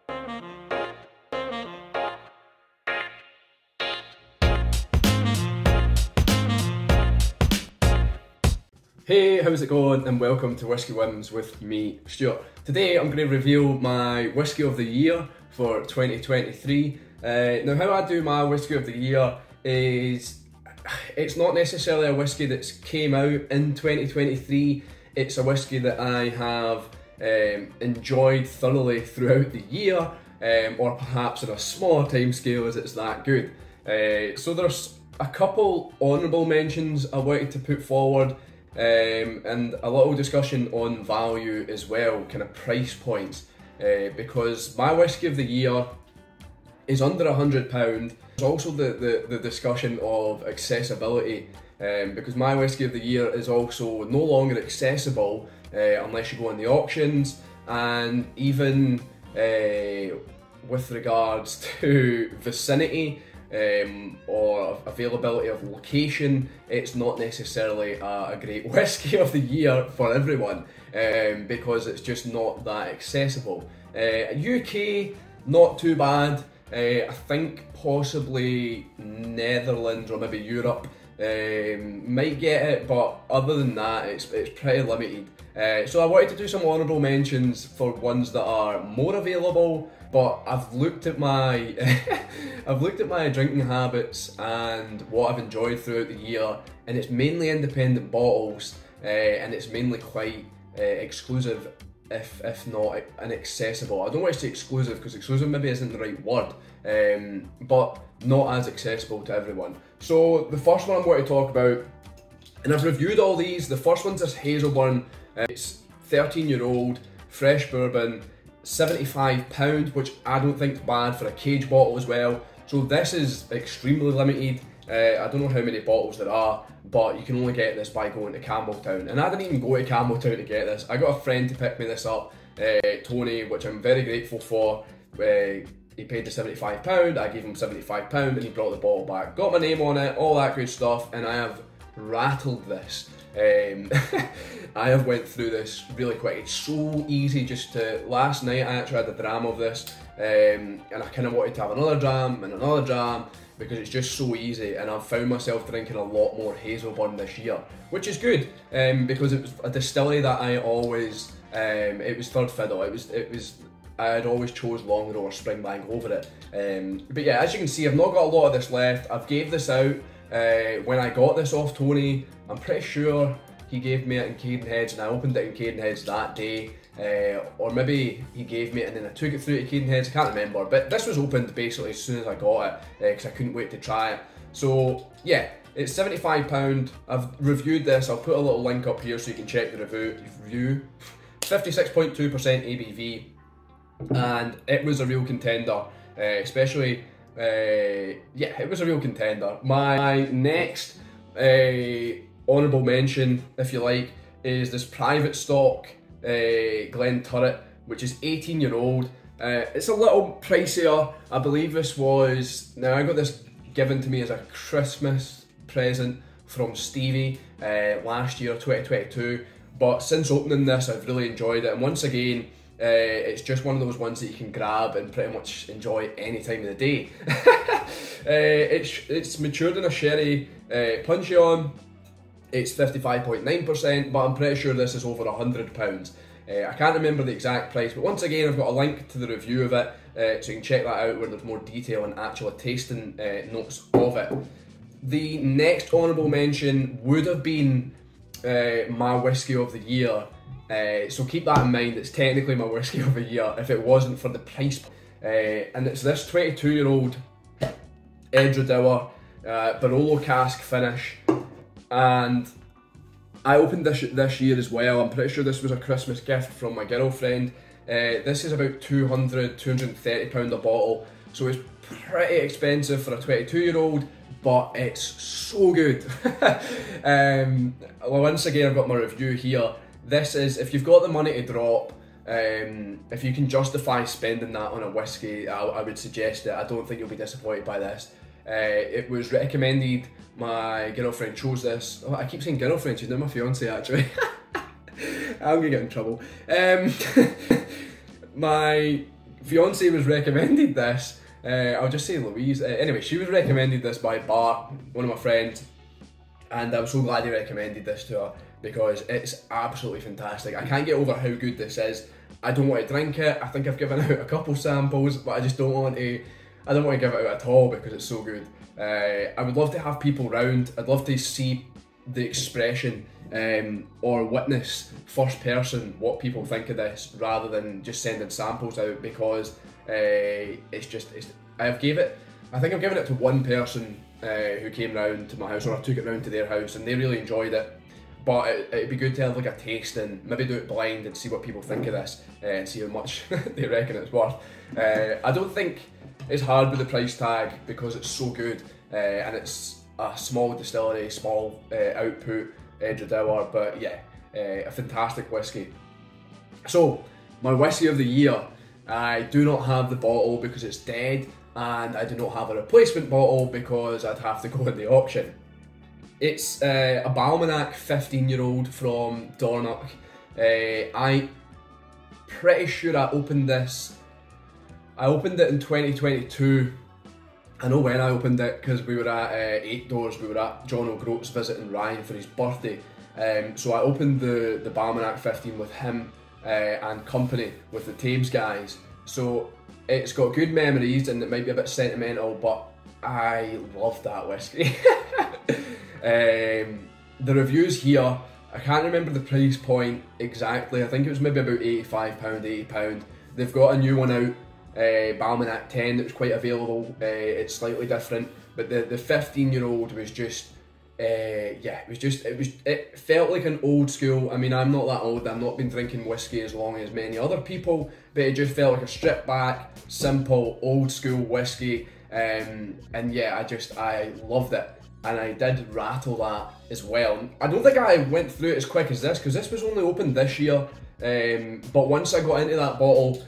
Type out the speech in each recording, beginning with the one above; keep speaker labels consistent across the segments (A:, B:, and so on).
A: Hey, how's it going? And welcome to Whisky Whims with me, Stuart. Today I'm going to reveal my Whisky of the Year for 2023. Now how I do my Whisky of the Year is, it's not necessarily a whisky that's came out in 2023, it's a whisky that I have enjoyed thoroughly throughout the year, or perhaps on a smaller time scale as it's that good. So there's a couple honourable mentions I wanted to put forward, and a little discussion on value as well, kind of price points, because my Whisky of the Year is under £100. There's also the discussion of accessibility, because my Whisky of the Year is also no longer accessible unless you go on the auctions, and even with regards to vicinity or availability of location, it's not necessarily a great Whisky of the Year for everyone, because it's just not that accessible. UK, not too bad. I think possibly Netherlands or maybe Europe might get it, but other than that it's pretty limited. So I wanted to do some honourable mentions for ones that are more available, but I've looked at my I've looked at my drinking habits and what I've enjoyed throughout the year, and it's mainly independent bottles, and it's mainly quite exclusive, if not inaccessible. I don't want to say exclusive because exclusive maybe isn't the right word, but not as accessible to everyone. So the first one I'm going to talk about, and I've reviewed all these, the first one's this Hazelburn. It's 13-year-old fresh bourbon, £75, which I don't think is bad for a cage bottle as well. So this is extremely limited. I don't know how many bottles there are, but you can only get this by going to Campbelltown. And I didn't even go to Campbelltown to get this. I got a friend to pick me this up, Tony, which I'm very grateful for. He paid the £75, I gave him £75, and he brought the bottle back. Got my name on it, all that good stuff, and I have rattled this. I have went through this really quick. It's so easy just to, last night I actually had the dram of this, and I kind of wanted to have another dram and another dram because it's just so easy, and I've found myself drinking a lot more Hazelburn this year, which is good, because it was a distillery that I always, it was third fiddle, I had always chose Longrow or Springbank over it, but yeah, as you can see, I've not got a lot of this left. I've gave this out when I got this off Tony. I'm pretty sure he gave me it in Cadenheads and I opened it in Cadenheads that day, or maybe he gave me it and then I took it through to Cadenheads, I can't remember, but this was opened basically as soon as I got it, because I couldn't wait to try it. So yeah, it's £75, I've reviewed this, I'll put a little link up here so you can check the review. 56.2% ABV, and it was a real contender, especially, yeah, it was a real contender. My next honourable mention, if you like, is this private stock Glen Turret, which is 18-year-old. It's a little pricier. I believe this was, now I got this given to me as a Christmas present from Stevie last year, 2022, but since opening this I've really enjoyed it, and once again it's just one of those ones that you can grab and pretty much enjoy any time of the day. It's matured in a sherry puncheon. It's 55.9%, but I'm pretty sure this is over £100. I can't remember the exact price, but once again I've got a link to the review of it, so you can check that out where there's more detail and actual tasting notes of it. The next honourable mention would have been my Whisky of the Year, so keep that in mind, it's technically my Whisky of the Year if it wasn't for the price. And it's this 22-year-old Edredauer Barolo cask finish, and I opened this year as well. I'm pretty sure this was a Christmas gift from my girlfriend. This is about £230 a bottle, so it's pretty expensive for a 22-year-old, but it's so good. Once again, I've got my review here. This is, if you've got the money to drop, if you can justify spending that on a whiskey, I would suggest it. I don't think you'll be disappointed by this. It was recommended, my girlfriend chose this. Oh, I keep saying girlfriend, she's not my fiance actually. I'm gonna get in trouble. My fiance was recommended this. I'll just say Louise. Anyway, she was recommended this by Bart, one of my friends, and I'm so glad he recommended this to her because it's absolutely fantastic. I can't get over how good this is. I don't want to drink it. I think I've given out a couple samples, but I just don't want to. I don't want to give it out at all because it's so good. I would love to have people round. I'd love to see the expression or witness first person what people think of this rather than just sending samples out because I think I've given it to one person who came round to my house, or I took it round to their house and they really enjoyed it. But it'd be good to have like a taste and maybe do it blind and see what people think of this and see how much they reckon it's worth. I don't think it's hard with the price tag because it's so good and it's a small distillery, small output, Edgedower, but yeah, a fantastic whiskey. So, my whiskey of the year, I do not have the bottle because it's dead, and I do not have a replacement bottle because I'd have to go in the auction. It's a Balmanac 15-year-old from Dornoch. I'm pretty sure I opened it in 2022. I know when I opened it because we were at Eight Doors, we were at John O'Groats visiting Ryan for his birthday. So I opened the Balmanac 15 with him and company with the Thames guys. So it's got good memories and it might be a bit sentimental, but I love that whiskey. The reviews here, I can't remember the price point exactly. I think it was maybe about £85, £80. They've got a new one out. Balmanac 10 that was quite available. It's slightly different, but the 15-year-old was just it felt like an old school. I mean, I'm not that old, I've not been drinking whiskey as long as many other people, but it just felt like a stripped back, simple, old school whiskey, and yeah, I loved it, and I did rattle that as well. I don't think I went through it as quick as this because this was only opened this year, but once I got into that bottle,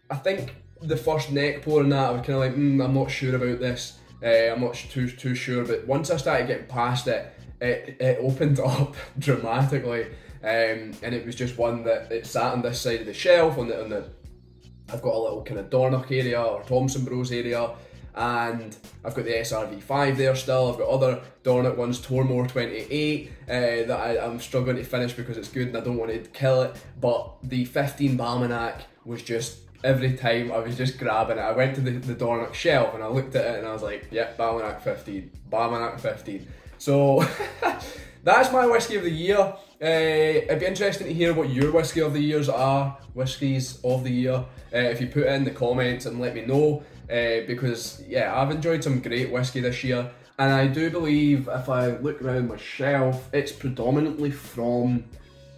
A: I think the first neck pour in that I was kind of like, I'm not sure about this. I'm not too sure, but once I started getting past it, it opened up dramatically, and it was just one that it sat on this side of the shelf. I've got a little kind of Dornoch area or Thompson Bros area, and I've got the SRV5 there still. I've got other Dornoch ones, Tormore 28, that I'm struggling to finish because it's good and I don't want to kill it. But the 15 Balmanac was just, every time I was just grabbing it. I went to the Dornoch shelf and I looked at it and I was like, yep, Balmanac 15, Balmanac 15. So that's my whiskey of the year. It'd be interesting to hear what your whiskey of the years are, whiskies of the year. If you put it in the comments and let me know, because yeah, I've enjoyed some great whiskey this year, and I do believe if I look around my shelf, it's predominantly from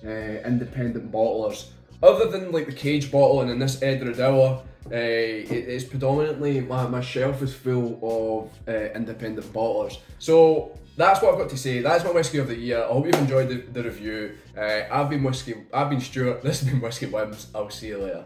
A: independent bottlers. Other than like the Cage bottle and in this Edgedower, it's predominantly, my shelf is full of independent bottlers. So that's what I've got to say. That's my whiskey of the year. I hope you've enjoyed the review. I've been Stuart, this has been Whiskey Whims. I'll see you later.